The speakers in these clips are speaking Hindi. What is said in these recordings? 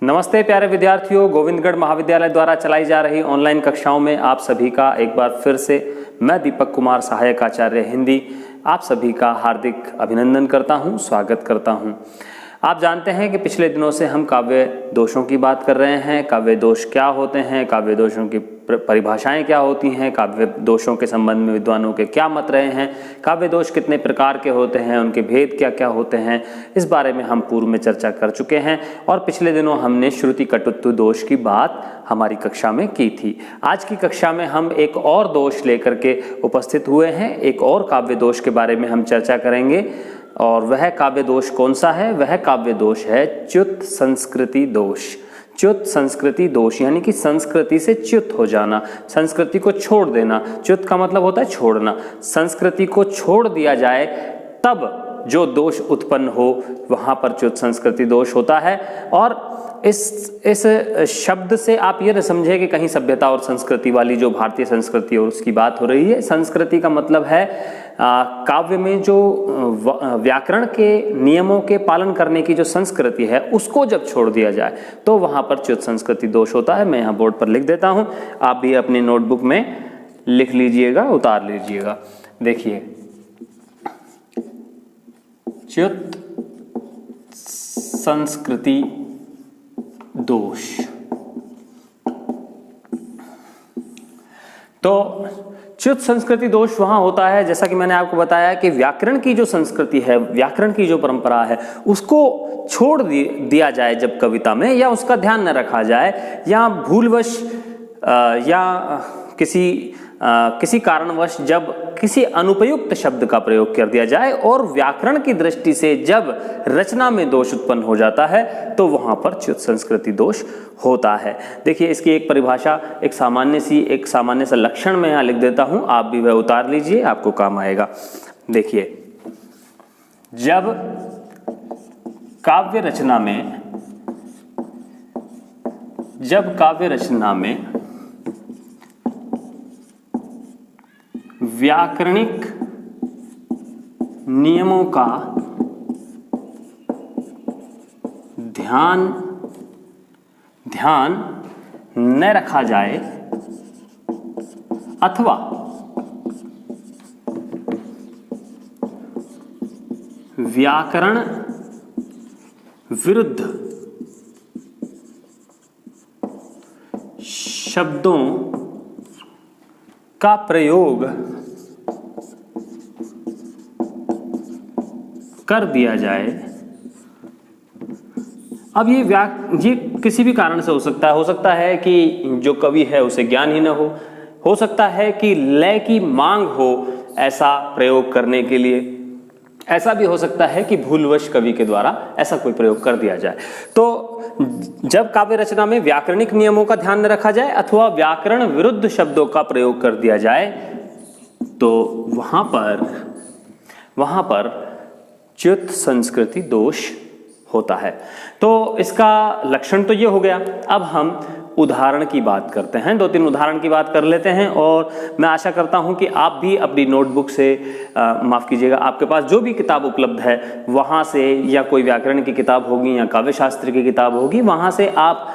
नमस्ते प्यारे विद्यार्थियों, गोविंदगढ़ महाविद्यालय द्वारा चलाई जा रही ऑनलाइन कक्षाओं में आप सभी का एक बार फिर से मैं दीपक कुमार, सहायक आचार्य हिंदी, आप सभी का हार्दिक अभिनंदन करता हूं, स्वागत करता हूं। आप जानते हैं कि पिछले दिनों से हम काव्य दोषों की बात कर रहे हैं। काव्य दोष क्या होते हैं, काव्य दोषों की परिभाषाएं क्या होती हैं, काव्य दोषों के संबंध में विद्वानों के क्या मत रहे हैं, काव्य दोष कितने प्रकार के होते हैं, उनके भेद क्या क्या होते हैं, इस बारे में हम पूर्व में चर्चा कर चुके हैं। और पिछले दिनों हमने श्रुति कटुत्व दोष की बात हमारी कक्षा में की थी। आज की कक्षा में हम एक और दोष लेकर के उपस्थित हुए हैं। एक और काव्य दोष के बारे में हम चर्चा करेंगे और वह काव्य दोष कौन सा है? वह काव्य दोष है च्युत संस्कृति दोष। च्युत संस्कृति दोष यानी कि संस्कृति से च्युत हो जाना, संस्कृति को छोड़ देना। च्युत का मतलब होता है छोड़ना। संस्कृति को छोड़ दिया जाए तब जो दोष उत्पन्न हो, वहां पर च्युत संस्कृति दोष होता है। और इस शब्द से आप ये न समझे कि कहीं सभ्यता और संस्कृति वाली जो भारतीय संस्कृति और उसकी बात हो रही है। संस्कृति का मतलब है काव्य में जो व्याकरण के नियमों के पालन करने की जो संस्कृति है, उसको जब छोड़ दिया जाए तो वहां पर च्युत संस्कृति दोष होता है। मैं यहाँ बोर्ड पर लिख देता हूँ, आप भी अपनी नोटबुक में लिख लीजिएगा, उतार लीजिएगा। देखिए, च्युत संस्कृति दोष। तो च्युत संस्कृति दोष वहां होता है, जैसा कि मैंने आपको बताया कि व्याकरण की जो संस्कृति है, व्याकरण की जो परंपरा है, उसको छोड़ दिया जाए जब कविता में, या उसका ध्यान न रखा जाए, या भूलवश या किसी कारणवश जब किसी अनुपयुक्त शब्द का प्रयोग कर दिया जाए और व्याकरण की दृष्टि से जब रचना में दोष उत्पन्न हो जाता है तो वहां पर च्युत संस्कृति दोष होता है। देखिए, इसकी एक परिभाषा, एक सामान्य सा लक्षण मैं यहाँ लिख देता हूं, आप भी वह उतार लीजिए, आपको काम आएगा। देखिए, जब काव्य रचना में व्याकरणिक नियमों का ध्यान न रखा जाए अथवा व्याकरण विरुद्ध शब्दों का प्रयोग कर दिया जाए। अब ये किसी भी कारण से हो सकता है कि जो कवि है उसे ज्ञान ही न हो सकता है कि लय की मांग हो ऐसा प्रयोग करने के लिए, ऐसा भी हो सकता है कि भूलवश कवि के द्वारा ऐसा कोई प्रयोग कर दिया जाए। तो जब काव्य रचना में व्याकरणिक नियमों का ध्यान न रखा जाए अथवा व्याकरण विरुद्ध शब्दों का प्रयोग कर दिया जाए तो वहां पर च्युत संस्कृति दोष होता है। तो इसका लक्षण तो ये हो गया। अब हम उदाहरण की बात करते हैं, 2-3 उदाहरण की बात कर लेते हैं। और मैं आशा करता हूं कि आप भी अपनी नोटबुक से माफ़ कीजिएगा, आपके पास जो भी किताब उपलब्ध है वहां से, या कोई व्याकरण की किताब होगी या काव्य शास्त्र की किताब होगी, वहां से आप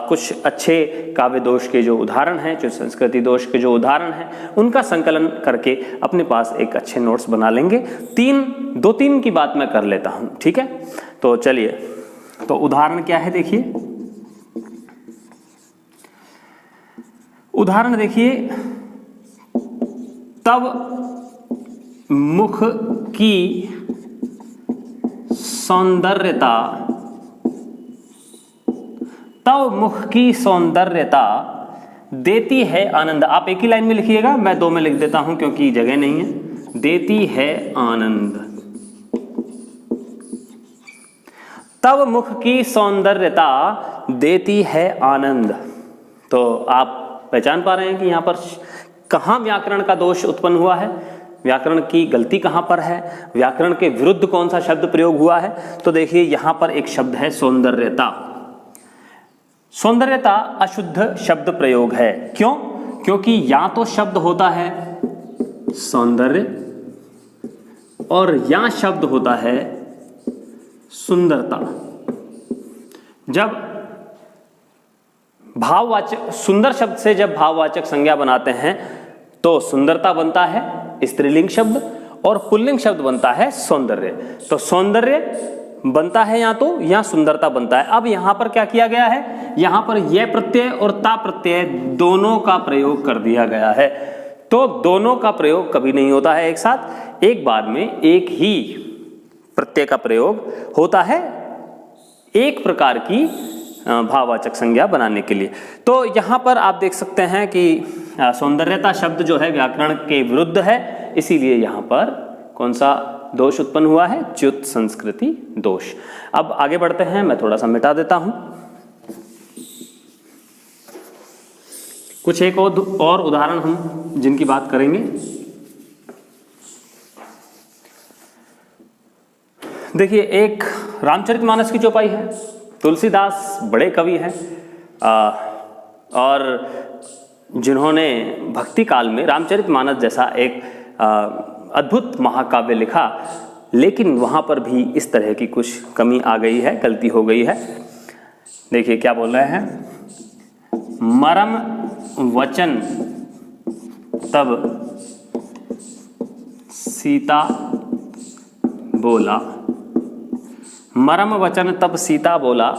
कुछ अच्छे काव्य दोष के जो उदाहरण हैं, जो संस्कृति दोष के जो उदाहरण हैं, उनका संकलन करके अपने पास एक अच्छे नोट्स बना लेंगे। 2-3 की बात मैं कर लेता हूं, ठीक है? तो चलिए, तो उदाहरण क्या है देखिए। उदाहरण देखिए, तब मुख की सौंदर्यता देती है आनंद। आप एक ही लाइन में लिखिएगा, मैं 2 में लिख देता हूं क्योंकि जगह नहीं है। देती है आनंद। तब मुख की सौंदर्यता देती है आनंद। तो आप पहचान पा रहे हैं कि यहां पर कहां व्याकरण का दोष उत्पन्न हुआ है, व्याकरण की गलती कहां पर है, व्याकरण के विरुद्ध कौन सा शब्द प्रयोग हुआ है। तो देखिए, यहां पर एक शब्द है सौंदर्यता। सौंदर्यता अशुद्ध शब्द प्रयोग है। क्यों? क्योंकि या तो शब्द होता है सौंदर्य और या शब्द होता है सुंदरता। जब भाववाचक, सुंदर शब्द से जब भाववाचक संज्ञा बनाते हैं तो सुंदरता बनता है स्त्रीलिंग शब्द और पुल्लिंग शब्द बनता है सौंदर्य। तो सौंदर्य बनता है यहाँ, तो यहाँ सुंदरता बनता है। अब यहाँ पर क्या किया गया है, यहाँ पर ये प्रत्यय और ता प्रत्यय दोनों का प्रयोग कर दिया गया है। तो दोनों का प्रयोग कभी नहीं होता है एक साथ, एक बार में एक ही प्रत्यय का प्रयोग होता है एक प्रकार की भाववाचक संज्ञा बनाने के लिए। तो यहाँ पर आप देख सकते हैं कि सौंदर्यता शब्द जो है व्याकरण के विरुद्ध है, इसीलिए यहाँ पर कौन सा दोष उत्पन्न हुआ है, च्युत संस्कृति दोष। अब आगे बढ़ते हैं, मैं थोड़ा सा मिटा देता हूं। कुछ एक और उदाहरण हम जिनकी बात करेंगे। देखिए, एक रामचरितमानस की चौपाई है। तुलसीदास बड़े कवि हैं और जिन्होंने भक्ति काल में रामचरितमानस जैसा एक अद्भुत महाकाव्य लिखा, लेकिन वहाँ पर भी इस तरह की कुछ कमी आ गई है, गलती हो गई है। देखिए क्या बोल रहे हैं, मरम वचन तब सीता बोला, मरम वचन तब सीता बोला,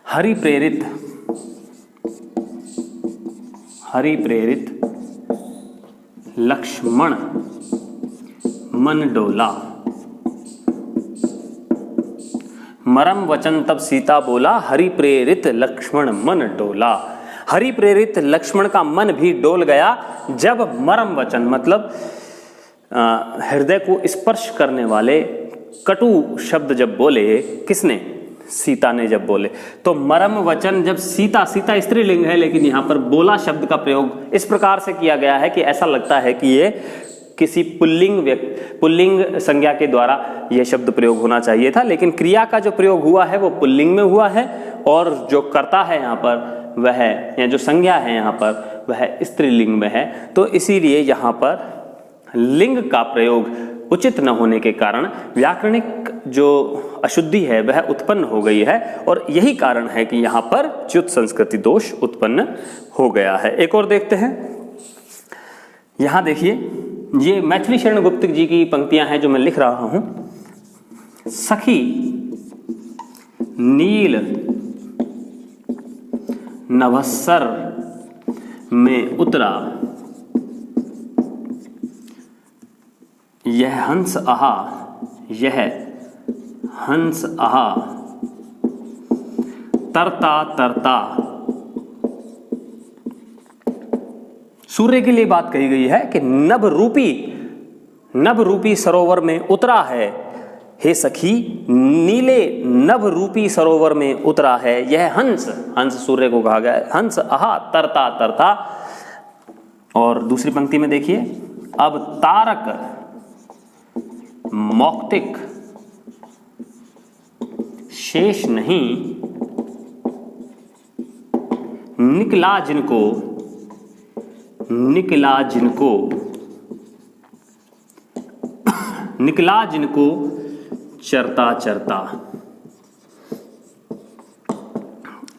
हरि प्रेरित लक्ष्मण मन डोला। मरम वचन तब सीता बोला, हरि प्रेरित लक्ष्मण मन डोला। हरि प्रेरित लक्ष्मण का मन भी डोल गया जब मरम वचन मतलब हृदय को स्पर्श करने वाले कटु शब्द जब बोले, किसने, सीता ने जब बोले। तो मरम वचन जब सीता स्त्रीलिंग है, लेकिन यहाँ पर बोला शब्द का प्रयोग इस प्रकार से किया गया है कि ऐसा लगता है कि ये किसी पुल्लिंग संज्ञा के द्वारा यह शब्द प्रयोग होना चाहिए था, लेकिन क्रिया का जो प्रयोग हुआ है वो पुल्लिंग में हुआ है और जो कर्ता है यहाँ पर वह, या जो संज्ञा है यहाँ पर वह स्त्रीलिंग में है। तो इसीलिए यहाँ पर लिंग का प्रयोग उचित न होने के कारण व्याकरणिक जो अशुद्धि है वह उत्पन्न हो गई है और यही कारण है कि यहाँ पर च्युत संस्कृति दोष उत्पन्न हो गया है। एक और देखते हैं, यहाँ देखिए, ये मैथिली शरण गुप्त जी की पंक्तियां हैं जो मैं लिख रहा हूं। सखी नील नभस्सर में उतरा, यह हंस आहा, यह हंस आहा, तरता तरता। सूर्य के लिए बात कही गई है कि नभ रूपी सरोवर में उतरा है, हे सखी नीले नभ रूपी सरोवर में उतरा है यह हंस सूर्य को कहा गया है, हंस आहा तरता तरता। और दूसरी पंक्ति में देखिए, अब तारक मौक्तिक शेष नहीं, निकला जिनको चरता चरता।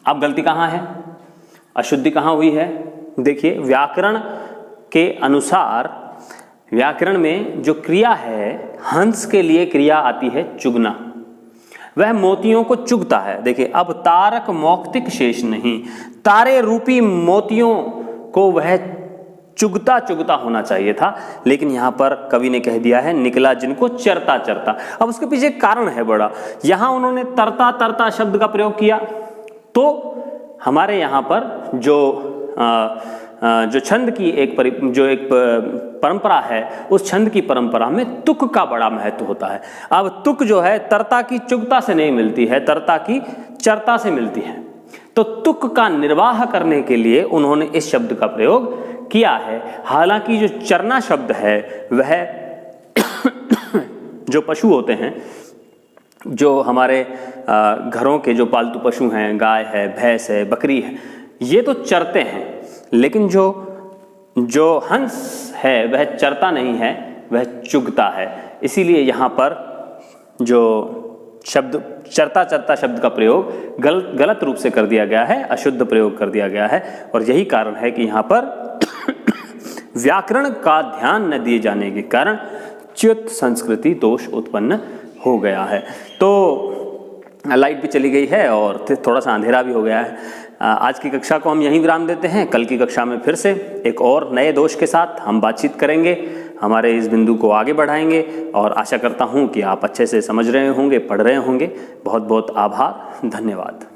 अब गलती कहां है, अशुद्धि कहां हुई है? देखिए, व्याकरण के अनुसार व्याकरण में जो क्रिया है, हंस के लिए क्रिया आती है चुगना, वह मोतियों को चुगता है। देखिए, अब तारक मौक्तिक शेष नहीं, तारे रूपी मोतियों को वह चुगता चुगता होना चाहिए था, लेकिन यहां पर कवि ने कह दिया है निकला जिनको चरता चरता। अब उसके पीछे एक कारण है बड़ा, यहां उन्होंने तरता तरता शब्द का प्रयोग किया, तो हमारे यहां पर जो छंद की एक परंपरा है, उस छंद की परंपरा में तुक का बड़ा महत्व होता है। अब तुक जो है तरता की चुगता से नहीं मिलती है, तरता की चरता से मिलती है। तो तुक का निर्वाह करने के लिए उन्होंने इस शब्द का प्रयोग किया है। हालांकि जो चरना शब्द है वह जो पशु होते हैं, जो हमारे घरों के जो पालतू पशु हैं, गाय है, भैंस है, बकरी है, ये तो चरते हैं, लेकिन जो हंस है वह चरता नहीं है, वह चुगता है। इसीलिए यहाँ पर जो शब्द चरता चरता शब्द का प्रयोग गलत रूप से कर दिया गया है, अशुद्ध प्रयोग कर दिया गया है, और यही कारण है कि यहाँ पर व्याकरण का ध्यान न दिए जाने के कारण च्युत संस्कृति दोष उत्पन्न हो गया है। तो लाइट भी चली गई है और थोड़ा सा अंधेरा भी हो गया है। आज की कक्षा को हम यहीं विराम देते हैं। कल की कक्षा में फिर से एक और नए दोष के साथ हम बातचीत करेंगे, हमारे इस बिंदु को आगे बढ़ाएंगे, और आशा करता हूँ कि आप अच्छे से समझ रहे होंगे, पढ़ रहे होंगे। बहुत बहुत आभार, धन्यवाद।